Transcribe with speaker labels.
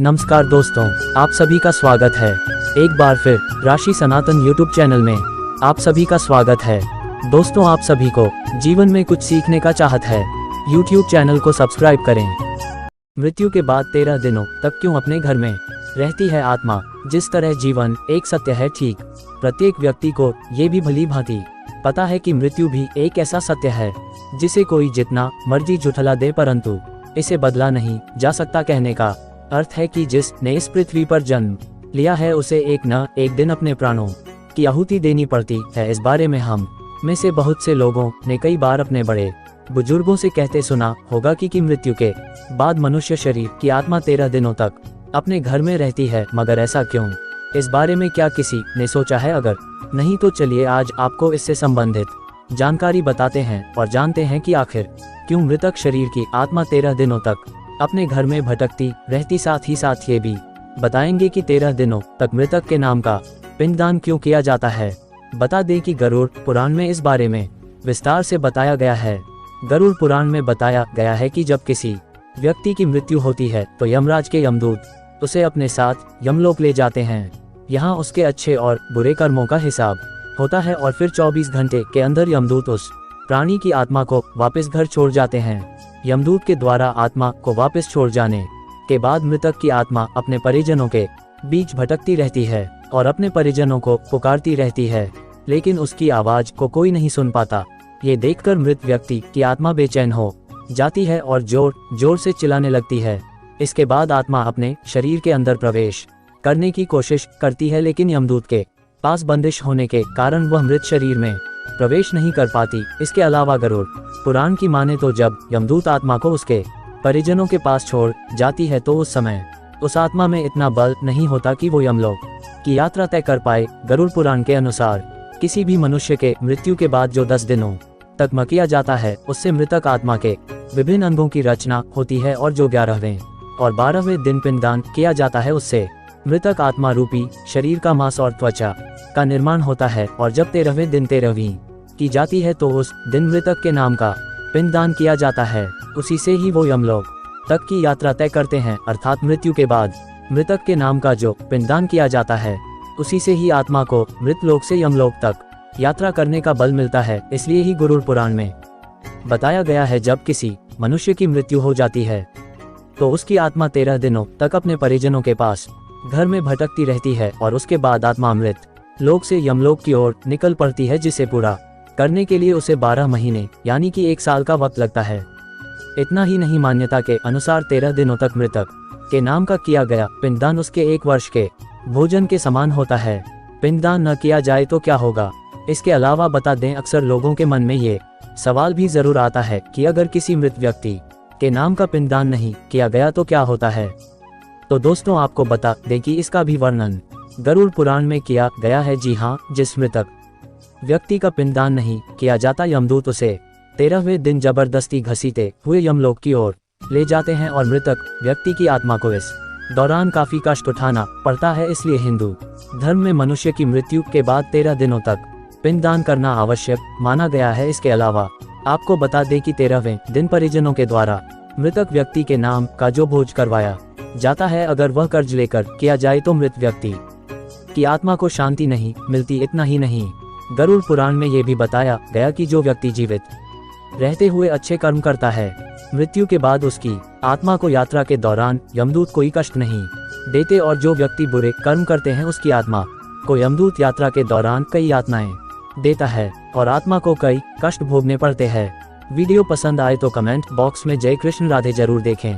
Speaker 1: नमस्कार दोस्तों, आप सभी का स्वागत है एक बार फिर राशि सनातन यूट्यूब चैनल में। आप सभी का स्वागत है दोस्तों। आप सभी को जीवन में कुछ सीखने का चाहत है, यूट्यूब चैनल को सब्सक्राइब करें। मृत्यु के बाद 13 दिनों तक क्यों अपने घर में रहती है आत्मा? जिस तरह जीवन एक सत्य है, ठीक प्रत्येक व्यक्ति को ये भी भली भांति पता है कि मृत्यु भी एक ऐसा सत्य है जिसे कोई जितना मर्जी झुठला दे, परंतु इसे बदला नहीं जा सकता। कहने का अर्थ है कि जिसने इस पृथ्वी पर जन्म लिया है उसे एक न एक दिन अपने प्राणों की आहुति देनी पड़ती है। इस बारे में हम में से बहुत से लोगों ने कई बार अपने बड़े बुजुर्गों से कहते सुना होगा कि मृत्यु के बाद मनुष्य शरीर की आत्मा 13 दिनों तक अपने घर में रहती है। मगर ऐसा क्यों? इस बारे में क्या किसी ने सोचा है? अगर नहीं तो चलिए आज आपको इससे संबंधित जानकारी बताते हैं और जानते हैं कि आखिर क्यों मृतक शरीर की आत्मा 13 दिनों तक अपने घर में भटकती रहती। साथ ही साथ ये भी बताएंगे कि 13 दिनों तक मृतक के नाम का पिंडदान क्यों किया जाता है। बता दें कि गरुड़ पुराण में इस बारे में विस्तार से बताया गया है। गरुड़ पुराण में बताया गया है कि जब किसी व्यक्ति की मृत्यु होती है तो यमराज के यमदूत उसे अपने साथ यमलोक ले जाते हैं। यहाँ उसके अच्छे और बुरे कर्मों का हिसाब होता है और फिर 24 घंटे के अंदर यमदूत उस प्राणी की आत्मा को वापस घर छोड़ जाते हैं। यमदूत के द्वारा आत्मा को वापस छोड़ जाने के बाद मृतक की आत्मा अपने परिजनों के बीच भटकती रहती है और अपने परिजनों को पुकारती रहती है, लेकिन उसकी आवाज को कोई नहीं सुन पाता। ये देखकर मृत व्यक्ति की आत्मा बेचैन हो जाती है और जोर जोर से चिल्लाने लगती है। इसके बाद आत्मा अपने शरीर के अंदर प्रवेश करने की कोशिश करती है, लेकिन यमदूत के पास बंदिश होने के कारण वह मृत शरीर में प्रवेश नहीं कर पाती। इसके अलावा गरुड़ पुराण की माने तो जब यमदूत आत्मा को उसके परिजनों के पास छोड़ जाती है तो उस समय उस आत्मा में इतना बल नहीं होता कि वो यमलोक की यात्रा तय कर पाए। गरुड़ पुराण के अनुसार किसी भी मनुष्य के मृत्यु के बाद जो 10 दिनों तक किया जाता है उससे मृतक आत्मा के विभिन्न अंगों की रचना होती है और जो 11वें और 12वें दिन पिंडदान किया जाता है उससे मृतक आत्मा रूपी शरीर का मांस और त्वचा का निर्माण होता है। और जब 13वें दिन 13वीं की जाती है तो उस दिन मृतक के नाम का पिंडदान किया जाता है। उसी से ही वो यमलोक तक की यात्रा तय करते हैं, अर्थात मृत्यु के बाद मृतक के नाम का जो पिंडदान किया जाता है उसी से ही आत्मा को मृत लोक से यमलोक तक यात्रा करने का बल मिलता है। इसलिए ही गरुड़ पुराण में बताया गया है जब किसी मनुष्य की मृत्यु हो जाती है तो उसकी आत्मा 13 दिनों तक अपने परिजनों के पास घर में भटकती रहती है और उसके बाद आत्मा मृत लोक से यमलोक की ओर निकल पड़ती है, जिसे पूरा करने के लिए उसे 12 महीने यानी कि 1 साल का वक्त लगता है। इतना ही नहीं, मान्यता के अनुसार 13 दिनों तक मृतक के नाम का किया गया पिंडदान उसके 1 वर्ष के भोजन के समान होता है। पिंडदान न किया जाए तो क्या होगा? इसके अलावा बता दें, अक्सर लोगों के मन में ये सवाल भी जरूर आता है कि अगर किसी मृत व्यक्ति के नाम का पिंडदान नहीं किया गया तो क्या होता है। तो दोस्तों आपको बता दें कि इसका भी वर्णन गरुड़ पुराण में किया गया है। जी हाँ, जिस मृतक व्यक्ति का पिंडदान नहीं किया जाता यमदूत उसे 13वें दिन जबरदस्ती घसीटे हुए यमलोक की ओर ले जाते हैं और मृतक व्यक्ति की आत्मा को इस दौरान काफी कष्ट उठाना पड़ता है। इसलिए हिंदू धर्म में मनुष्य की मृत्यु के बाद 13 दिनों तक पिंडदान करना आवश्यक माना गया है। इसके अलावा आपको बता दें कि 13वें दिन परिजनों के द्वारा मृतक व्यक्ति के नाम का जो भोज करवाया जाता है, अगर वह कर्ज लेकर किया जाए तो मृत व्यक्ति की आत्मा को शांति नहीं मिलती। इतना ही नहीं, गरुड़ पुराण में ये भी बताया गया कि जो व्यक्ति जीवित रहते हुए अच्छे कर्म करता है, मृत्यु के बाद उसकी आत्मा को यात्रा के दौरान यमदूत कोई कष्ट नहीं देते, और जो व्यक्ति बुरे कर्म करते हैं उसकी आत्मा को यमदूत यात्रा के दौरान कई यातनाएं देता है और आत्मा को कई कष्ट भोगने पड़ते हैं। वीडियो पसंद आए तो कमेंट बॉक्स में जय कृष्ण राधे जरूर देखें।